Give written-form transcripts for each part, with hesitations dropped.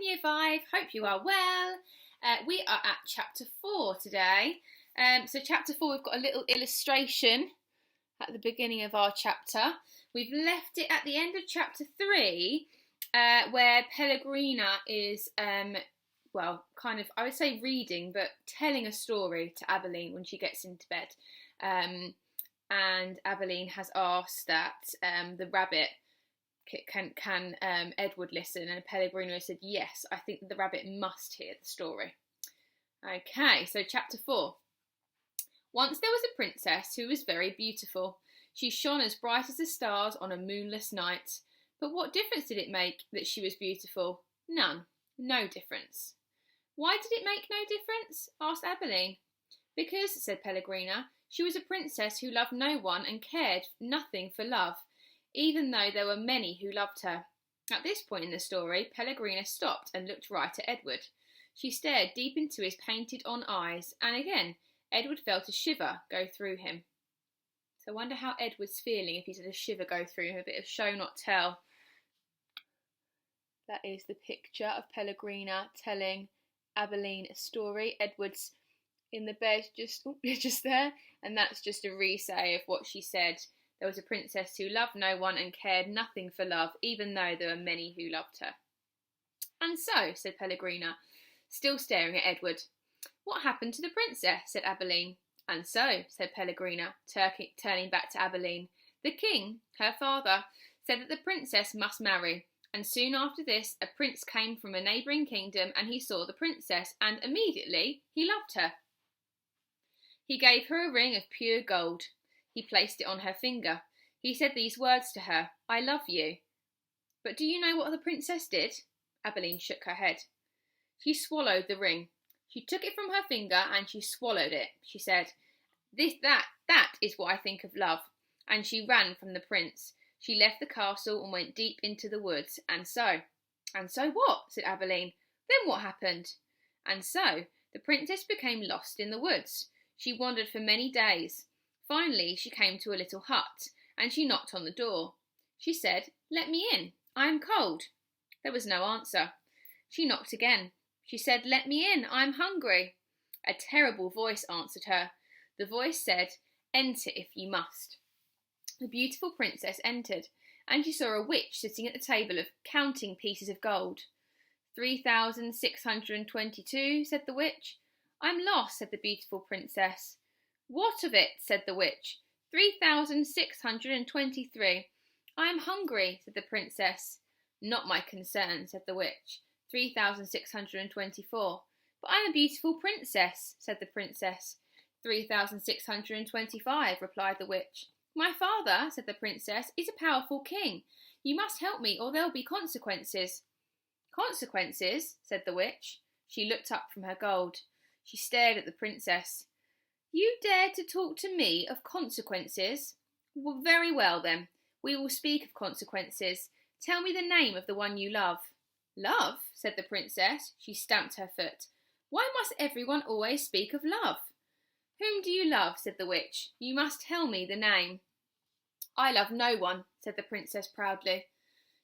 Year 5. Hope you are well. We are at chapter 4 today. So chapter 4, we've got a little illustration at the beginning of our chapter. We've left it at the end of chapter 3, where Pellegrina is, I would say reading, but telling a story to Abilene when she gets into bed. And Abilene has asked that the rabbit can Edward listen, and Pellegrina said, yes, I think the rabbit must hear the story. Okay, so chapter 4. Once there was a princess who was very beautiful. She shone as bright as the stars on a moonless night. But what difference did it make that she was beautiful? None. No difference. Why did it make no difference? Asked Abilene. Because, said Pellegrina, she was a princess who loved no one and cared nothing for love, even though there were many who loved her. At this point in the story, Pellegrina stopped and looked right at Edward. She stared deep into his painted-on eyes, and again, Edward felt a shiver go through him. So I wonder how Edward's feeling if he's had a shiver go through him, a bit of show not tell. That is the picture of Pellegrina telling Abilene a story. Edward's in the bed just there, and that's just a re-say of what she said. There was a princess who loved no one and cared nothing for love, even though there were many who loved her. And so, said Pellegrina, still staring at Edward. What happened to the princess? Said Abilene. And so, said Pellegrina, turning back to Abilene, the king, her father, said that the princess must marry, and soon after this a prince came from a neighbouring kingdom, and he saw the princess, and immediately he loved her. He gave her a ring of pure gold. He placed it on her finger. He said these words to her, I love you. But do you know what the princess did? Abilene shook her head. She swallowed the ring. She took it from her finger and she swallowed it. She said, that is what I think of love. And she ran from the prince. She left the castle and went deep into the woods. And so what? Said Abilene. Then what happened? And so the princess became lost in the woods. She wandered for many days. Finally, she came to a little hut, and she knocked on the door. She said, Let me in. I am cold. There was no answer. She knocked again. She said, Let me in. I am hungry. A terrible voice answered her. The voice said, Enter if you must. The beautiful princess entered, and she saw a witch sitting at the table counting pieces of gold. 3,622, said the witch. I'm lost, said the beautiful princess. What of it? Said the witch. 3,623. I am hungry, said the princess. Not my concern, said the witch. 3,624. But I'm a beautiful princess, said the princess. 3,625, replied the witch. My father, said the princess, is a powerful king. You must help me or there'll be consequences. Consequences? Said the witch. She looked up from her gold. She stared at the princess. You dare to talk to me of consequences? Well, very well then. We will speak of consequences. Tell me the name of the one you love. Love? Said the princess. She stamped her foot. Why must everyone always speak of love? Whom do you love? Said the witch. You must tell me the name. I love no one, said the princess proudly.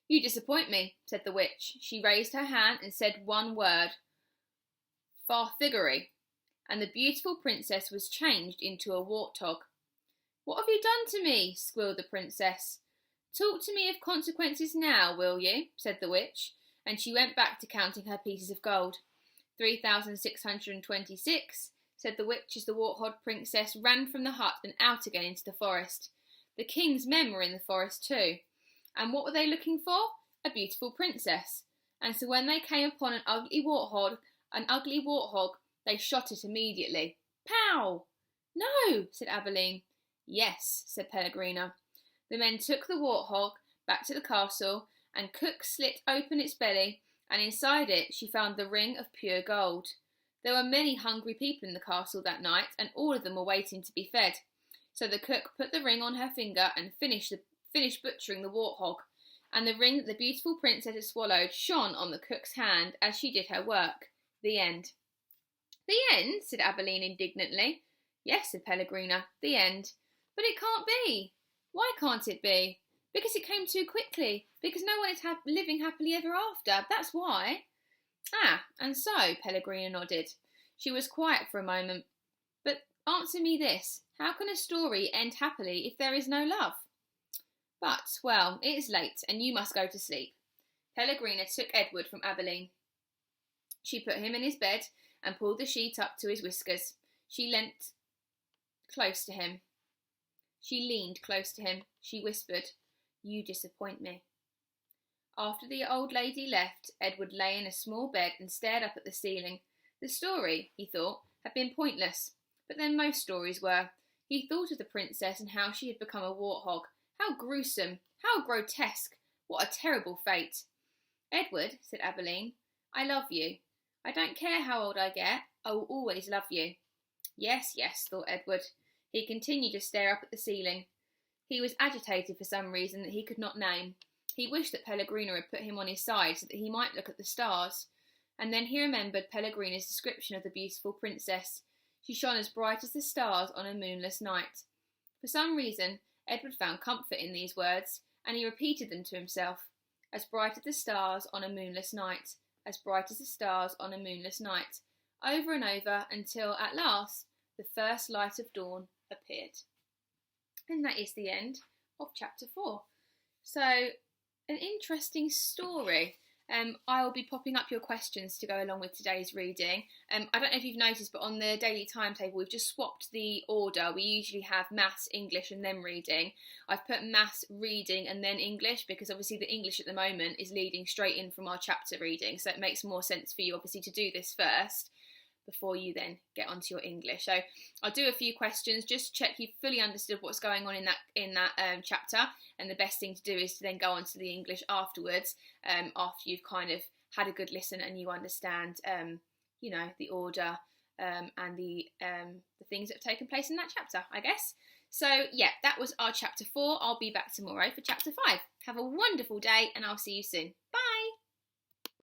You disappoint me, said the witch. She raised her hand and said one word. Farthiggery. And the beautiful princess was changed into a warthog. What have you done to me? Squealed the princess. Talk to me of consequences now, will you? Said the witch, and she went back to counting her pieces of gold. 3,626, said the witch as the warthog princess ran from the hut and out again into the forest. The king's men were in the forest too. And what were they looking for? A beautiful princess. And so when they came upon an ugly warthog, they shot it immediately. Pow! No, said Abilene. Yes, said Pellegrina. The men took the warthog back to the castle, and Cook slit open its belly, and inside it she found the ring of pure gold. There were many hungry people in the castle that night, and all of them were waiting to be fed. So the cook put the ring on her finger and finished butchering the warthog, and the ring that the beautiful princess had swallowed shone on the cook's hand as she did her work. The end. The end? Said Abilene indignantly. Yes, said Pellegrina, the end. But it can't be. Why can't it be? Because it came too quickly. Because no one is living happily ever after. That's why. Ah, and so, Pellegrina nodded. She was quiet for a moment. But answer me this. How can a story end happily if there is no love? But, well, it is late, and you must go to sleep. Pellegrina took Edward from Abilene. She put him in his bed and pulled the sheet up to his whiskers. She leant close to him. She leaned close to him. She whispered, "You disappoint me." After the old lady left, Edward lay in a small bed and stared up at the ceiling. The story, he thought, had been pointless, but then most stories were. He thought of the princess and how she had become a warthog. How gruesome! How grotesque! What a terrible fate! "Edward," said Abilene, "I love you. I don't care how old I get, I will always love you." Yes, yes, thought Edward. He continued to stare up at the ceiling. He was agitated for some reason that he could not name. He wished that Pellegrina had put him on his side so that he might look at the stars. And then he remembered Pellegrina's description of the beautiful princess. She shone as bright as the stars on a moonless night. For some reason, Edward found comfort in these words, and he repeated them to himself. As bright as the stars on a moonless night, as bright as the stars on a moonless night, over and over until, at last, the first light of dawn appeared. And that is the end of chapter 4. So, an interesting story. I will be popping up your questions to go along with today's reading. I don't know if you've noticed, but on the daily timetable, we've just swapped the order. We usually have maths, English, and then reading. I've put maths, reading, and then English, because obviously the English at the moment is leading straight in from our chapter reading, so it makes more sense for you, obviously, to do this first before you then get onto your English. So I'll do a few questions, just check you've fully understood what's going on in that chapter, and the best thing to do is to then go on to the English afterwards, after you've kind of had a good listen and you understand the order and the things that have taken place in that chapter, I guess. So yeah, that was our chapter 4. I'll be back tomorrow for chapter 5. Have a wonderful day, and I'll see you soon. Bye.